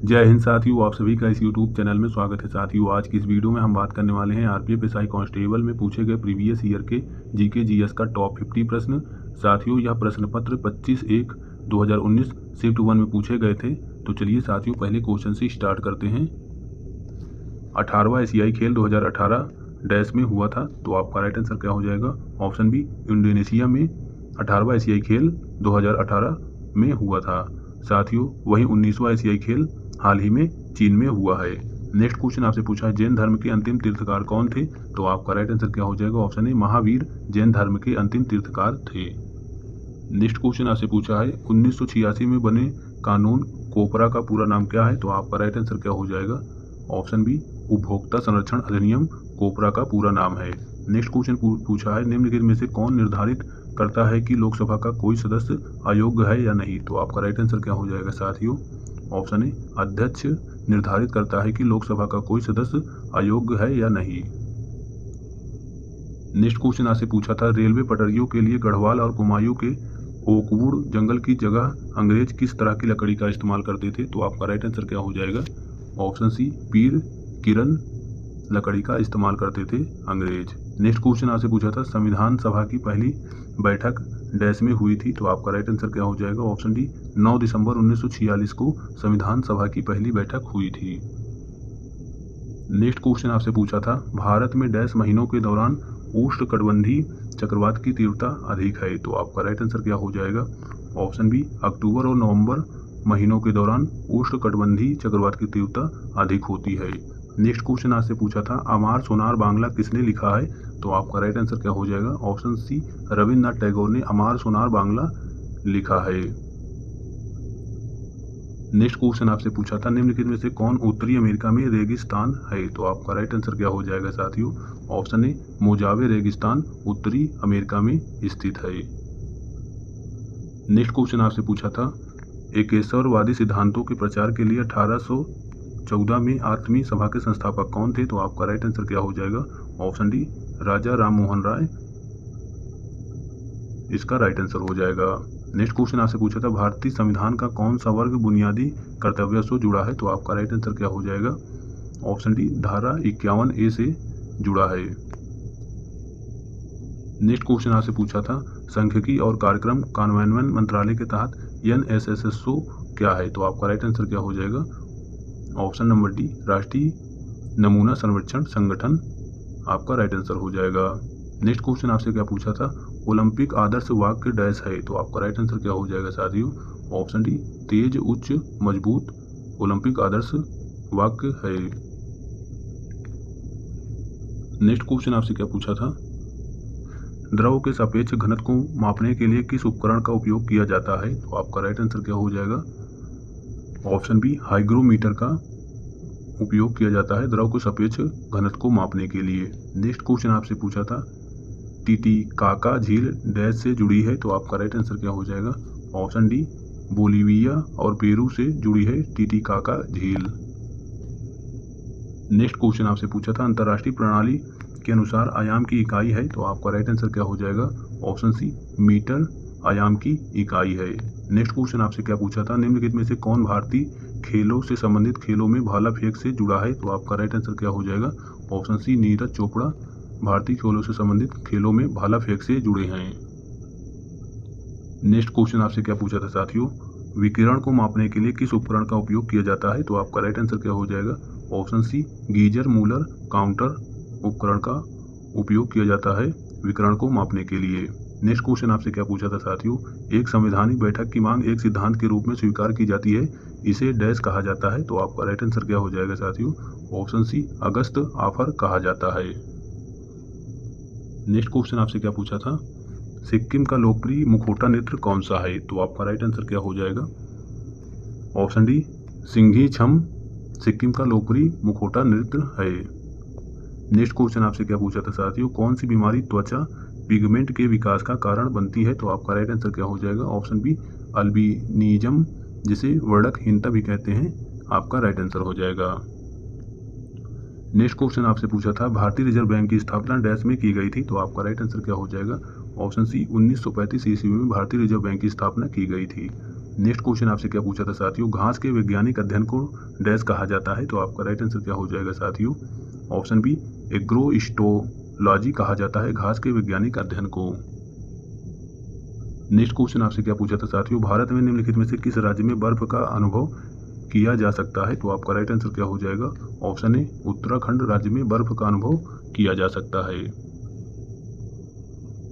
जय हिंद साथियों, आप सभी का इस YouTube चैनल में स्वागत है। साथियों, आज की इस वीडियो में हम बात करने वाले हैं आरपीएफ एसआई कांस्टेबल में पूछे गए प्रीवियस ईयर के जीके जीएस का टॉप 50 प्रश्न। साथियों, यह प्रश्न पत्र 25/1/2019 शिफ्ट 1 में पूछे गए थे। तो चलिए साथियों, पहले क्वेश्चन से स्टार्ट करते हैं। 18वां एशियाई खेल 2018 डैश में हुआ था, तो आपका राइट आंसर क्या हो जाएगा? ऑप्शन बी, इंडोनेशिया में 18वां एशियाई खेल 2018 में हुआ था। साथियों, वहीं 19वां एशियाई खेल हाल ही में चीन में हुआ है। नेक्स्ट क्वेश्चन आपसे पूछा है, जैन धर्म के अंतिम तीर्थकार कौन थे? तो आपका राइट आंसर क्या हो जाएगा? ऑप्शन ए, महावीर जैन धर्म के अंतिम तीर्थकार थे। नेक्स्ट क्वेश्चन आपसे पूछा है, 1986 में बने कानून कोपरा का पूरा नाम क्या है? तो आपका राइट आंसर क्या हो जाएगा? ऑप्शन बी, उपभोक्ता संरक्षण अधिनियम कोपरा का पूरा नाम है। नेक्स्ट क्वेश्चन पूछा है, निम्नलिखित में से कौन निर्धारित करता है कि लोकसभा का कोई सदस्य अयोग्य है या नहीं? तो आपका राइट आंसर क्या हो जाएगा साथियों? ऑप्शन ए, अध्यक्ष निर्धारित करता है कि लोकसभा का कोई सदस्य अयोग्य है या नहीं। नेक्स्ट क्वेश्चन आपसे पूछा था, रेलवे पटरियों के लिए गढ़वाल और कुमायूं के ओकवुड जंगल की जगह अंग्रेज किस तरह की लकड़ी का इस्तेमाल करते थे? तो आपका राइट आंसर क्या हो जाएगा? ऑप्शन सी, पीर किरण लकड़ी का इस्तेमाल करते थे अंग्रेज। नेक्स्ट क्वेश्चन आपसे पूछा था, संविधान सभा की पहली बैठक डैश में हुई थी? तो आपका राइट आंसर क्या हो जाएगा? ऑप्शन डी, 9 दिसंबर 1946 को संविधान सभा की पहली बैठक हुई थी। नेक्स्ट क्वेश्चन आपसे पूछा था, भारत में डैश महीनों के दौरान उष्णकटिबंधीय चक्रवात की तीव्रता अधिक है? तो आपका राइट आंसर क्या हो जाएगा? ऑप्शन बी, अक्टूबर और नवंबर महीनों के दौरान उष्णकटिबंधीय चक्रवात की तीव्रता अधिक होती है। नेक्स्ट क्वेश्चन आपसे पूछा था, अमार सोनार बांग्ला किसने लिखा है? तो आपका राइट आंसर क्या हो जाएगा? ऑप्शन सी, रविन्द्रनाथ टैगोर ने अमार सोनार बांग्ला लिखा है। नेक्स्ट क्वेश्चन आपसे पूछा था, निम्नलिखित में से कौन उत्तरी अमेरिका में रेगिस्तान है? तो आपका राइट आंसर क्या हो जाएगा साथियों? ऑप्शन ए, मोजावे रेगिस्तान उत्तरी अमेरिका में स्थित है। नेक्स्ट क्वेश्चन आपसे पूछा था, एकेश्वरवादी सिद्धांतों के प्रचार के लिए 1814 में आठवीं सभा के संस्थापक कौन थे? तो आपका राइट आंसर क्या हो जाएगा? ऑप्शन डी, राजा राम मोहन राय इसका राइट आंसर हो जाएगा। नेक्स्ट क्वेश्चन आपसे पूछा था, भारतीय संविधान का कौन सा वर्ग बुनियादी कर्तव्य से जुड़ा है? तो आपका राइट आंसर क्या हो जाएगा? ऑप्शन डी, धारा 51A से जुड़ा है। नेक्स्ट क्वेश्चन आपसे पूछा था, सांख्यिकी और कार्यक्रम कार्यान्वयन मंत्रालय के तहत NSSSO क्या है? तो आपका राइट आंसर क्या हो जाएगा? ऑप्शन नंबर डी, राष्ट्रीय नमूना सर्वेक्षण संगठन आपका राइट आंसर हो जाएगा। नेक्स्ट क्वेश्चन आपसे क्या पूछा था, ओलंपिक आदर्श वाक्य डैश है? तो आपका राइट आंसर क्या हो जाएगा साथियों? ऑप्शन डी, तेज उच्च मजबूत ओलंपिक आदर्श वाक्य है। नेक्स्ट क्वेश्चन आपसे क्या पूछा था, द्रव के सापेक्ष घनत्व को मापने के लिए किस उपकरण का उपयोग किया जाता है? तो आपका राइट आंसर क्या हो जाएगा? ऑप्शन बी, हाइग्रोमीटर का उपयोग किया जाता है द्रव के सापेक्ष घनत्व को मापने के लिए। नेक्स्ट क्वेश्चन आपसे पूछा था, टीटीकाका झील डैश से जुड़ी है? तो आपका राइट आंसर क्या हो जाएगा? ऑप्शन डी, बोलीविया और पेरू से जुड़ी है टीटीकाका झील। नेक्स्ट क्वेश्चन आपसे पूछा था, अंतर्राष्ट्रीय प्रणाली के अनुसार आयाम की इकाई है? तो आपका राइट आंसर क्या हो जाएगा? ऑप्शन सी, मीटर आयाम की इकाई है। नेक्स्ट क्वेश्चन आपसे क्या पूछा था, निम्नलिखित में से कौन भारतीय खेलों से संबंधित खेलों में भाला फेंक से जुड़ा है? तो आपका राइट आंसर क्या हो जाएगा? ऑप्शन सी, नीरज चोपड़ा भारतीय खेलों से संबंधित खेलों में भाला फेंक से जुड़े हैं। नेक्स्ट क्वेश्चन आपसे क्या पूछा था साथियों, विकिरण को मापने के लिए किस उपकरण का उपयोग किया जाता है? तो आपका राइट आंसर क्या हो जाएगा? Option C, Geiger Muller counter उपकरण का उपयोग किया जाता है विकिरण को मापने के लिए। नेक्स्ट क्वेश्चन आपसे क्या पूछा था साथियों, एक संवैधानिक बैठक की मांग एक सिद्धांत के रूप में स्वीकार की जाती है, इसे डैश कहा जाता है? तो आपका राइट आंसर क्या हो जाएगा साथियों? ऑप्शन सी, अगस्त ऑफर कहा जाता है। नेक्स्ट क्वेश्चन आपसे क्या पूछा था, सिक्किम का लोकप्रिय मुखौटा नृत्य कौन सा है? तो आपका राइट आंसर क्या हो जाएगा? ऑप्शन डी, सिंघी छम सिक्किम का लोकप्रिय मुखौटा नृत्य है। नेक्स्ट क्वेश्चन आपसे क्या पूछा था साथियों, कौन सी बीमारी त्वचा पिगमेंट के विकास का कारण बनती है? तो आपका राइट आंसर क्या हो जाएगा? ऑप्शन बी, अल्बिनिज्म जिसे वर्णकहीनता भी कहते हैं, आपका राइट आंसर हो जाएगा। नेक्स्ट क्वेश्चन आपसे पूछा था, भारतीय रिजर्व बैंक की स्थापना डैश में की गई थी? तो आपका राइट आंसर क्या हो जाएगा? ऑप्शन सी, 1935 ईस्वी में भारतीय रिजर्व बैंक की स्थापना की गई थी। नेक्स्ट क्वेश्चन आपसे क्या पूछा था साथियों, घास के वैज्ञानिक अध्ययन को डैश कहा जाता है, तो आपका राइट आंसर क्या हो जाएगा साथियों, ऑप्शन बी एग्रोस्टोलॉजी कहा जाता है घास के वैज्ञानिक अध्ययन को। नेक्स्ट क्वेश्चन आपसे क्या पूछा था साथियों, भारत में निम्नलिखित में से किस राज्य में बर्फ का अनुभव किया जा सकता है, तो आपका राइट आंसर क्या हो जाएगा, ऑप्शन ए उत्तराखंड राज्य में बर्फ का अनुभव किया जा सकता है।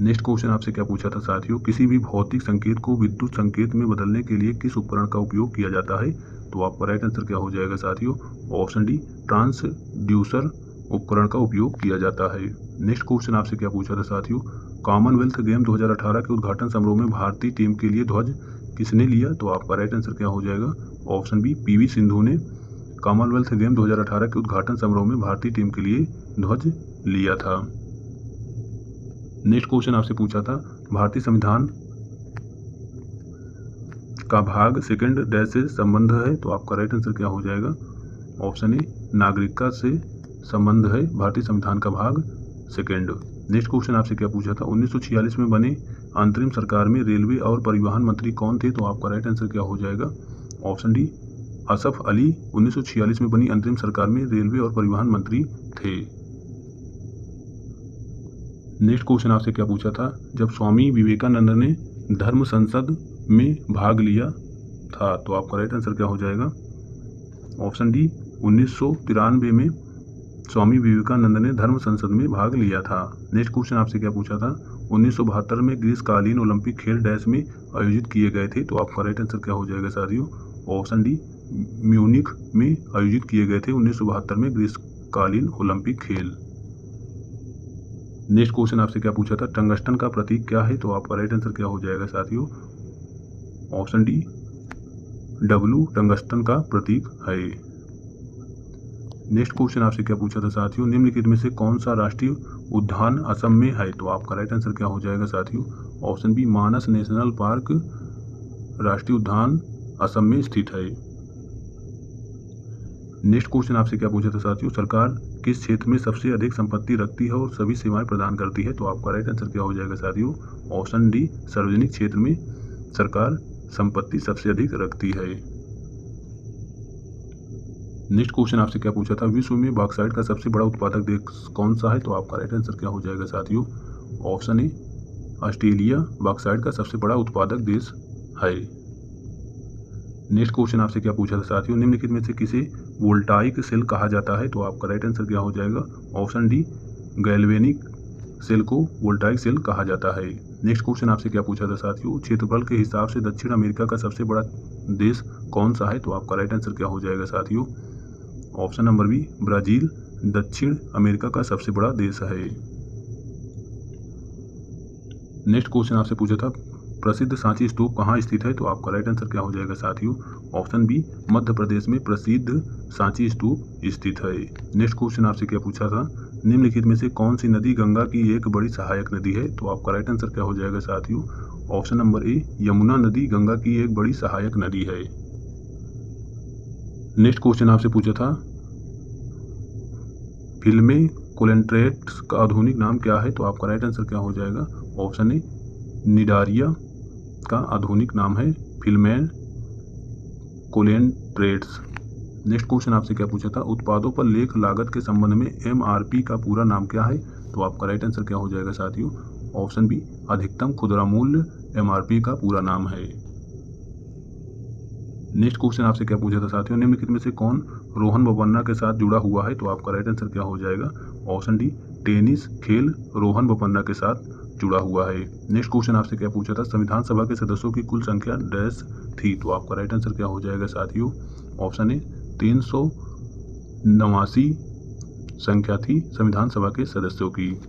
नेक्स्ट क्वेश्चन आपसे क्या पूछा था साथियों, किसी भी भौतिक संकेत को विद्युत संकेत में बदलने के लिए किस उपकरण का उपयोग किया जाता है, तो आपका राइट आंसर क्या हो जाएगा साथियों, ऑप्शन डी ट्रांसड्यूसर उपकरण का उपयोग किया जाता है। नेक्स्ट क्वेश्चन आपसे क्या पूछा था साथियों, कॉमनवेल्थ गेम 2018 के उद्घाटन समारोह में भारतीय टीम के लिए ध्वज किसने लिया, तो आपका राइट आंसर क्या हो जाएगा, ऑप्शन बी पीवी सिंधु ने कॉमनवेल्थ गेम 2018 के उद्घाटन समारोह में भारतीय टीम के लिए ध्वज लिया था। नेक्स्ट क्वेश्चन आपसे पूछा था, भारतीय संविधान का भाग सेकंड डैश से संबंध है, तो आपका राइट आंसर क्या हो जाएगा, ऑप्शन ए नागरिकता से संबंध है भारतीय संविधान का भाग सेकंड। नेक्स्ट क्वेश्चन आपसे क्या पूछा था, 1946 में बने अंतरिम सरकार में रेलवे और परिवहन मंत्री कौन थे, तो आपका राइट आंसर क्या हो जाएगा, ऑप्शन डी असफ अली 1946 में बनी अंतरिम सरकार में रेलवे और परिवहन मंत्री थे। नेक्स्ट क्वेश्चन आपसे क्या पूछा था, जब स्वामी विवेकानंद ने धर्म संसद में भाग लिया था, तो आपका राइट आंसर क्या हो जाएगा, ऑप्शन डी 1993 में स्वामी विवेकानंद ने धर्म संसद में भाग लिया था। नेक्स्ट क्वेश्चन आपसे क्या पूछा था, 1972 में ग्रीष्मकालीन ओलंपिक खेल डैश में आयोजित किए गए थे, तो आपका राइट आंसर क्या हो जाएगा साथियों, ऑप्शन डी म्यूनिख में आयोजित किए गए थे 1972 में ग्रीष्मकालीन ओलंपिक खेल। नेक्स्ट क्वेश्चन आपसे क्या पूछा था, टंगस्टन का प्रतीक क्या है, तो आपका राइट आंसर क्या हो जाएगा साथियों, ऑप्शन डी डब्ल्यू टंगस्टन का प्रतीक है। नेक्स्ट क्वेश्चन आपसे क्या पूछा था साथियों, निम्नलिखित में से कौन सा राष्ट्रीय उद्यान असम में है, तो आपका राइट आंसर क्या हो जाएगा साथियों, ऑप्शन बी मानस नेशनल पार्क राष्ट्रीय उद्यान असम में स्थित है। नेक्स्ट क्वेश्चन आपसे क्या पूछा था साथियों, सरकार किस क्षेत्र में सबसे अधिक संपत्ति रखती है और सभी सेवाएं प्रदान करती है, तो आपका राइट आंसर क्या हो जाएगा साथियों, ऑप्शन डी सार्वजनिक क्षेत्र में सरकार संपत्ति सबसे अधिक रखती है। नेक्स्ट क्वेश्चन आपसे क्या पूछा था, विश्व में बॉक्साइट का सबसे बड़ा उत्पादक देश कौन सा है, तो आपका राइट आंसर क्या हो जाएगा साथियों, ऑप्शन ए ऑस्ट्रेलिया बॉक्साइट का सबसे बड़ा उत्पादक देश है। नेक्स्ट क्वेश्चन आपसे क्या पूछा था साथियों, निम्नलिखित में से किसे वोल्टाइक सेल कहा जाता है, तो आपका राइट आंसर क्या हो जाएगा, ऑप्शन डी गैल्वेनिक सेल को वोल्टाइक सेल कहा जाता है। नेक्स्ट क्वेश्चन आपसे क्या पूछा था साथियों, क्षेत्रफल के हिसाब से दक्षिण अमेरिका का सबसे बड़ा देश कौन सा है, तो आपका राइट आंसर क्या हो जाएगा साथियों, ऑप्शन नंबर बी ब्राजील दक्षिण अमेरिका का सबसे बड़ा देश है। नेक्स्ट क्वेश्चन आपसे पूछा था, प्रसिद्ध सांची स्तूप कहाँ स्थित है, तो आपका राइट आंसर क्या हो जाएगा साथियों, ऑप्शन बी मध्य प्रदेश में प्रसिद्ध सांची स्तूप स्थित है। नेक्स्ट क्वेश्चन आपसे क्या पूछा था, निम्नलिखित में से कौन सी नदी गंगा की एक बड़ी सहायक नदी है, तो आपका राइट आंसर क्या हो जाएगा साथियों, ऑप्शन नंबर ए यमुना नदी गंगा की एक बड़ी सहायक नदी है। नेक्स्ट क्वेश्चन आपसे पूछा था, फिल्मे कोलेंट्रेट्स का आधुनिक नाम क्या है, तो आपका राइट आंसर क्या हो जाएगा, ऑप्शन ए निडारिया का आधुनिक नाम है फिल्मेन कोलेंट्रेट्स। नेक्स्ट क्वेश्चन आपसे क्या पूछा था, उत्पादों पर लेख लागत के संबंध में एमआरपी का पूरा नाम क्या है, तो आपका राइट आंसर क्या हो जाएगा साथियों, ऑप्शन बी अधिकतम खुदरा मूल्य एमआरपी का पूरा नाम है। नेक्स्ट क्वेश्चन आपसे क्या पूछा था साथियों, निम्नलिखित में से कौन रोहन बोपन्ना के साथ जुड़ा हुआ है, तो आपका राइट आंसर क्या हो जाएगा, ऑप्शन डी टेनिस खेल रोहन बोपन्ना के साथ जुड़ा हुआ है। नेक्स्ट क्वेश्चन आपसे क्या पूछा था, संविधान सभा के सदस्यों की कुल संख्या डैश थी, तो आपका राइट आंसर क्या हो जाएगा साथियों, ऑप्शन ए 389 संख्या थी संविधान सभा के सदस्यों की।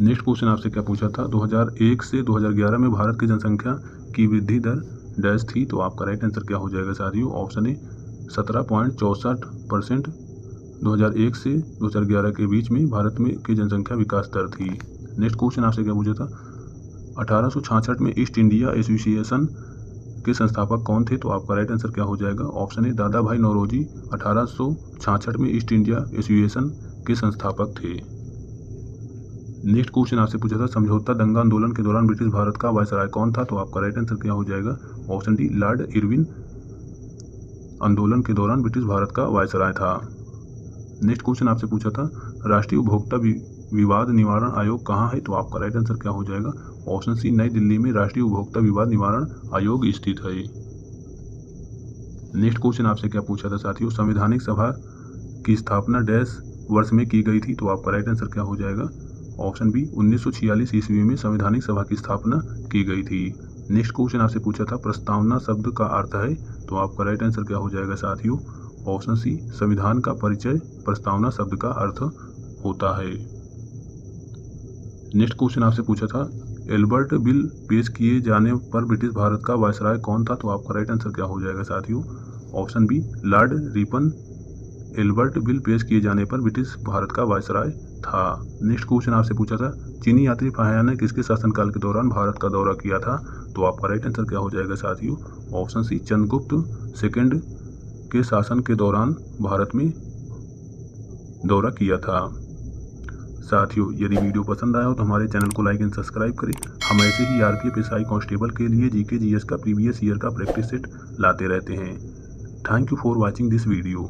नेक्स्ट क्वेश्चन आपसे क्या पूछा था, 2001 से 2011 में भारत की जनसंख्या की वृद्धि दर डैश थी, तो आपका राइट आंसर क्या हो जाएगा साथियों, ऑप्शन ए 17.64%। 2001 से 2011 के बीच में भारत में की जनसंख्या विकास दर थी। नेक्स्ट क्वेश्चन आपसे क्या पूछा था, 1866 में ईस्ट इंडिया एसोसिएशन के संस्थापक कौन थे, तो आपका राइट आंसर क्या हो जाएगा, ऑप्शन ए दादा भाई नौरोजी 1866 में ईस्ट इंडिया एसोसिएशन के संस्थापक थे। नेक्स्ट क्वेश्चन आपसे पूछा था, समझौता दंगा आंदोलन के दौरान ब्रिटिश भारत का वायसराय कौन था? तो आपका राइट आंसर क्या हो जाएगा? ऑप्शन डी, लॉर्ड इरविन आंदोलन के दौरान ब्रिटिश भारत का वायसराय था। नेक्स्ट क्वेश्चन आपसे पूछा था, राष्ट्रीय उपभोक्ता विवाद निवारण आयोग कहाँ है? तो आपका राइट आंसर क्या हो जाएगा? ऑप्शन सी, नई दिल्ली में राष्ट्रीय उपभोक्ता विवाद निवारण आयोग स्थित है। नेक्स्ट क्वेश्चन आपसे क्या पूछा था साथियों, संवैधानिक सभा की स्थापना डैश वर्ष में की गई थी? तो आपका राइट आंसर क्या हो जाएगा? ऑप्शन बी, 1946 ईस्वी में संवैधानिक सभा की स्थापना की गई थी। नेक्स्ट क्वेश्चन आपसे पूछा था, प्रस्तावना शब्द का अर्थ है? तो आपका राइट आंसर क्या हो जाएगा साथियों? ऑप्शन सी, संविधान का परिचय प्रस्तावना शब्द का अर्थ होता है। नेक्स्ट क्वेश्चन आपसे पूछा था, एल्बर्ट बिल पेश किए जाने पर ब्रिटिश भारत का वायसराय कौन था? तो आपका राइट आंसर क्या हो जाएगा साथियों? Option B, Lord Ripon Ilbert Bill पेश किए जाने पर ब्रिटिश भारत का वायसराय था। नेक्स्ट क्वेश्चन आपसे पूछा था, चीनी यात्री फाहियान ने किसके शासनकाल के दौरान भारत का दौरा किया था? तो आपका राइट आंसर क्या हो जाएगा साथियों? ऑप्शन सी, चंद्रगुप्त सेकंड के शासन के दौरान भारत में दौरा किया था। साथियों, यदि वीडियो पसंद आया हो तो हमारे चैनल को लाइक एंड सब्सक्राइब करें। हम ऐसे ही आरपीएफ एसआई कांस्टेबल के लिए जीके जीएस का प्रीवियस ईयर का प्रैक्टिस सेट लाते रहते हैं। Thank you for watching this video.